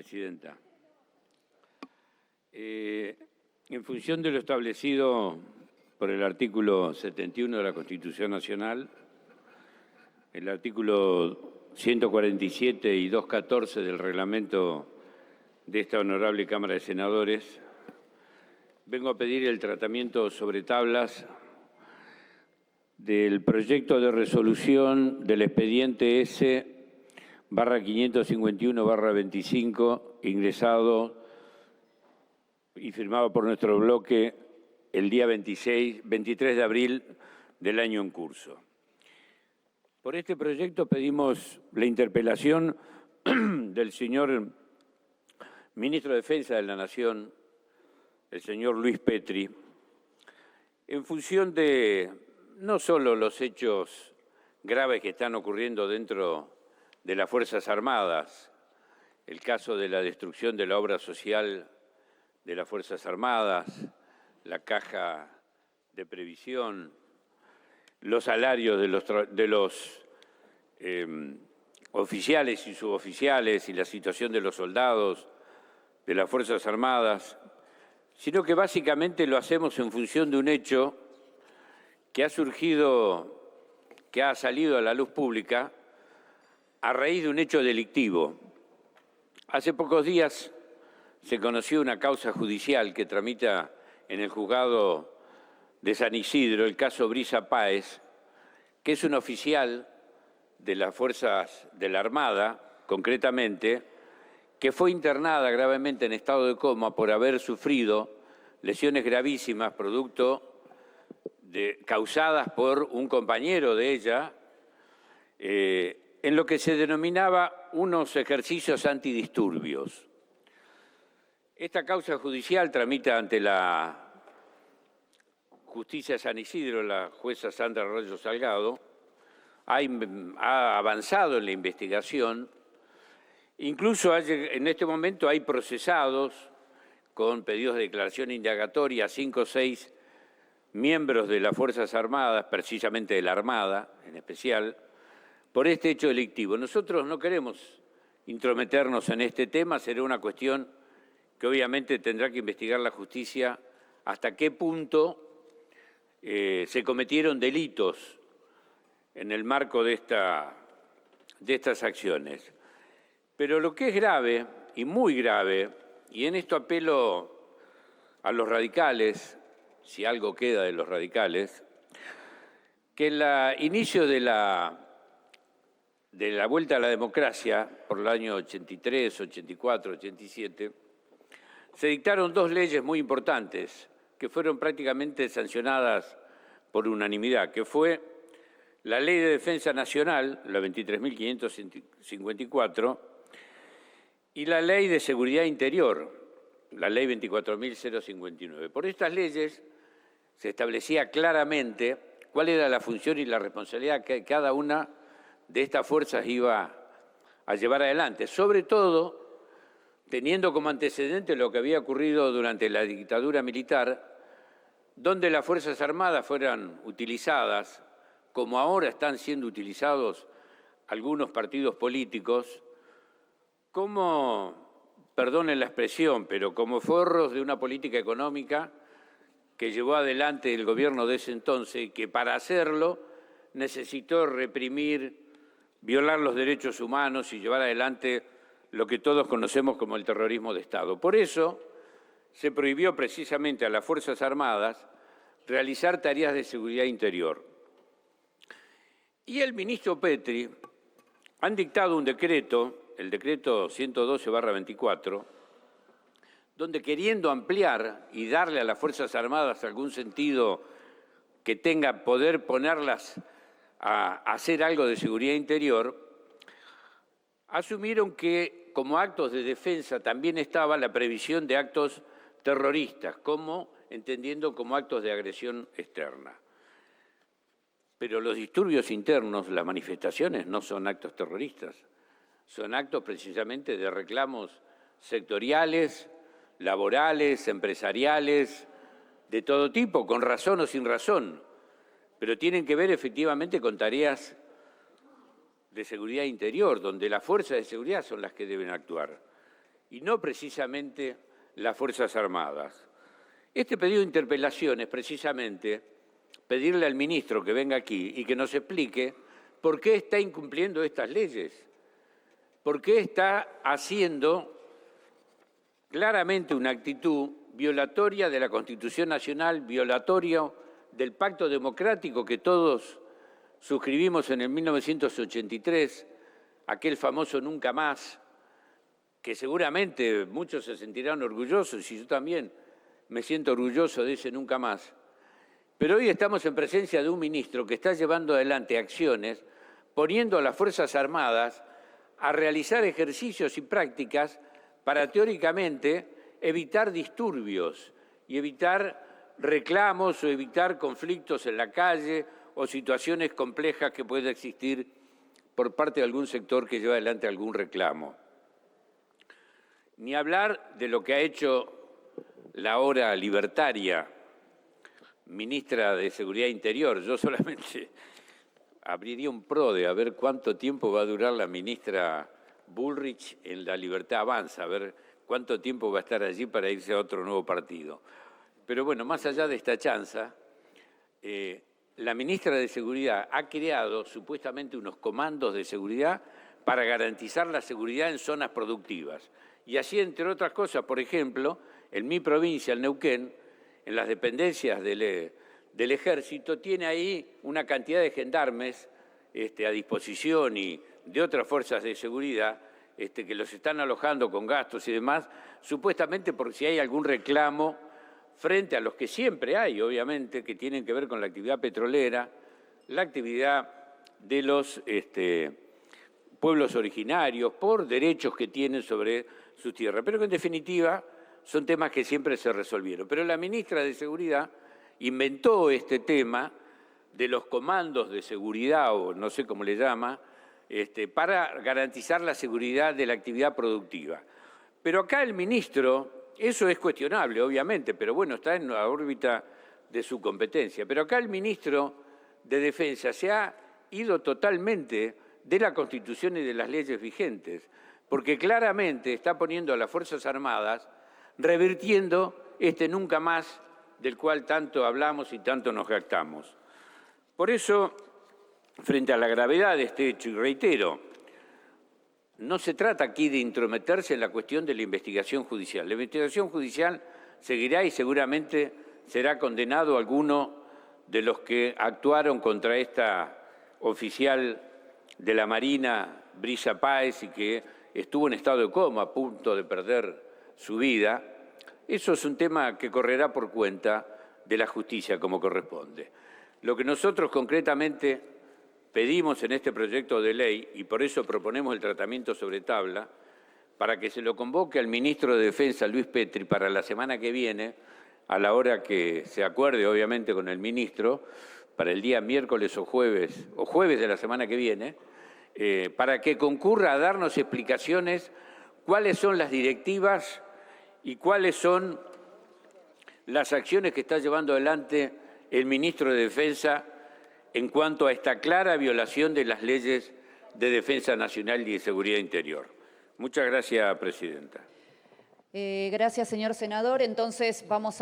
Presidenta. En función de lo establecido por el artículo 71 de la Constitución Nacional, el artículo 147 y 214 del reglamento de esta honorable Cámara de Senadores, vengo a pedir el tratamiento sobre tablas del proyecto de resolución del expediente S/551/25, ingresado y firmado por nuestro bloque el día 23 de abril del año en curso. Por este proyecto pedimos la interpelación del señor Ministro de Defensa de la Nación, el señor Luis Petri, en función de no solo los hechos graves que están ocurriendo dentro de las Fuerzas Armadas, el caso de la destrucción de la obra social de las Fuerzas Armadas, la caja de previsión, los salarios de los oficiales y suboficiales y la situación de los soldados de las Fuerzas Armadas, sino que básicamente lo hacemos en función de un hecho que ha salido a la luz pública a raíz de un hecho delictivo. Hace pocos días se conoció una causa judicial que tramita en el juzgado de San Isidro, el caso Brisa Páez, que es un oficial de las Fuerzas de la Armada, concretamente, que fue internada gravemente en estado de coma por haber sufrido lesiones gravísimas causadas por un compañero de ella, en lo que se denominaba unos ejercicios antidisturbios. Esta causa judicial tramita ante la Justicia de San Isidro, la jueza Sandra Arroyo Salgado, ha avanzado en la investigación, incluso en este momento hay procesados con pedidos de declaración indagatoria 5 o 6 miembros de las Fuerzas Armadas, precisamente de la Armada en especial, por este hecho delictivo. Nosotros no queremos intrometernos en este tema, será una cuestión que obviamente tendrá que investigar la justicia hasta qué punto se cometieron delitos en el marco de estas acciones. Pero lo que es grave, y muy grave, y en esto apelo a los radicales, si algo queda de los radicales, que el inicio de la vuelta a la democracia, por el año 83, 84, 87, se dictaron 2 leyes muy importantes que fueron prácticamente sancionadas por unanimidad, que fue la Ley de Defensa Nacional, la 23.554, y la Ley de Seguridad Interior, la Ley 24.059. Por estas leyes se establecía claramente cuál era la función y la responsabilidad que cada una de estas fuerzas iba a llevar adelante, sobre todo teniendo como antecedente lo que había ocurrido durante la dictadura militar, donde las Fuerzas Armadas fueran utilizadas, como ahora están siendo utilizados algunos partidos políticos, como, perdonen la expresión, pero como forros de una política económica que llevó adelante el gobierno de ese entonces y que para hacerlo necesitó reprimir, violar los derechos humanos y llevar adelante lo que todos conocemos como el terrorismo de Estado. Por eso se prohibió precisamente a las Fuerzas Armadas realizar tareas de seguridad interior. Y el ministro Petri han dictado un decreto, el decreto 112/24, donde queriendo ampliar y darle a las Fuerzas Armadas algún sentido que tenga poder ponerlas a hacer algo de seguridad interior, asumieron que como actos de defensa también estaba la previsión de actos terroristas, entendiendo como actos de agresión externa. Pero los disturbios internos, las manifestaciones, no son actos terroristas, son actos precisamente de reclamos sectoriales, laborales, empresariales, de todo tipo, con razón o sin razón, pero tienen que ver efectivamente con tareas de seguridad interior, donde las fuerzas de seguridad son las que deben actuar. y no precisamente las Fuerzas Armadas. Este pedido de interpelación es precisamente pedirle al ministro que venga aquí y que nos explique por qué está incumpliendo estas leyes, por qué está haciendo claramente una actitud violatoria de la Constitución Nacional, violatoria del Pacto Democrático que todos suscribimos en el 1983, aquel famoso nunca más, que seguramente muchos se sentirán orgullosos, y yo también me siento orgulloso de ese nunca más. Pero hoy estamos en presencia de un ministro que está llevando adelante acciones, poniendo a las Fuerzas Armadas a realizar ejercicios y prácticas para teóricamente evitar disturbios y evitar reclamos o evitar conflictos en la calle o situaciones complejas que pueda existir por parte de algún sector que lleva adelante algún reclamo. Ni hablar de lo que ha hecho la ahora libertaria ministra de Seguridad Interior. Yo solamente abriría un PRODE a ver cuánto tiempo va a durar la ministra Bullrich en La Libertad Avanza, a ver cuánto tiempo va a estar allí para irse a otro nuevo partido. Pero bueno, más allá de esta chanza, la ministra de Seguridad ha creado supuestamente unos comandos de seguridad para garantizar la seguridad en zonas productivas. Y así, entre otras cosas, por ejemplo, en mi provincia, el Neuquén, en las dependencias del Ejército, tiene ahí una cantidad de gendarmes a disposición y de otras fuerzas de seguridad que los están alojando con gastos y demás, supuestamente por si hay algún reclamo frente a los que siempre hay, obviamente, que tienen que ver con la actividad petrolera, la actividad de los pueblos originarios, por derechos que tienen sobre sus tierras, pero que en definitiva son temas que siempre se resolvieron. Pero la ministra de Seguridad inventó este tema de los comandos de seguridad, o no sé cómo le llama, para garantizar la seguridad de la actividad productiva. Pero acá el ministro, eso es cuestionable, obviamente, pero bueno, está en la órbita de su competencia. Pero acá el ministro de Defensa se ha ido totalmente de la Constitución y de las leyes vigentes, porque claramente está poniendo a las Fuerzas Armadas revirtiendo nunca más del cual tanto hablamos y tanto nos jactamos. Por eso, frente a la gravedad de este hecho, y reitero, no se trata aquí de intrometerse en la cuestión de la investigación judicial. La investigación judicial seguirá y seguramente será condenado alguno de los que actuaron contra esta oficial de la Marina, Brisa Páez, y que estuvo en estado de coma, a punto de perder su vida. Eso es un tema que correrá por cuenta de la justicia como corresponde. Lo que nosotros concretamente pedimos en este proyecto de ley, y por eso proponemos el tratamiento sobre tabla, para que se lo convoque al ministro de Defensa, Luis Petri, para la semana que viene, a la hora que se acuerde, obviamente, con el ministro, para el día miércoles o jueves de la semana que viene, para que concurra a darnos explicaciones cuáles son las directivas y cuáles son las acciones que está llevando adelante el ministro de Defensa en cuanto a esta clara violación de las leyes de defensa nacional y de seguridad interior. Muchas gracias, presidenta. Gracias, señor senador. Entonces vamos a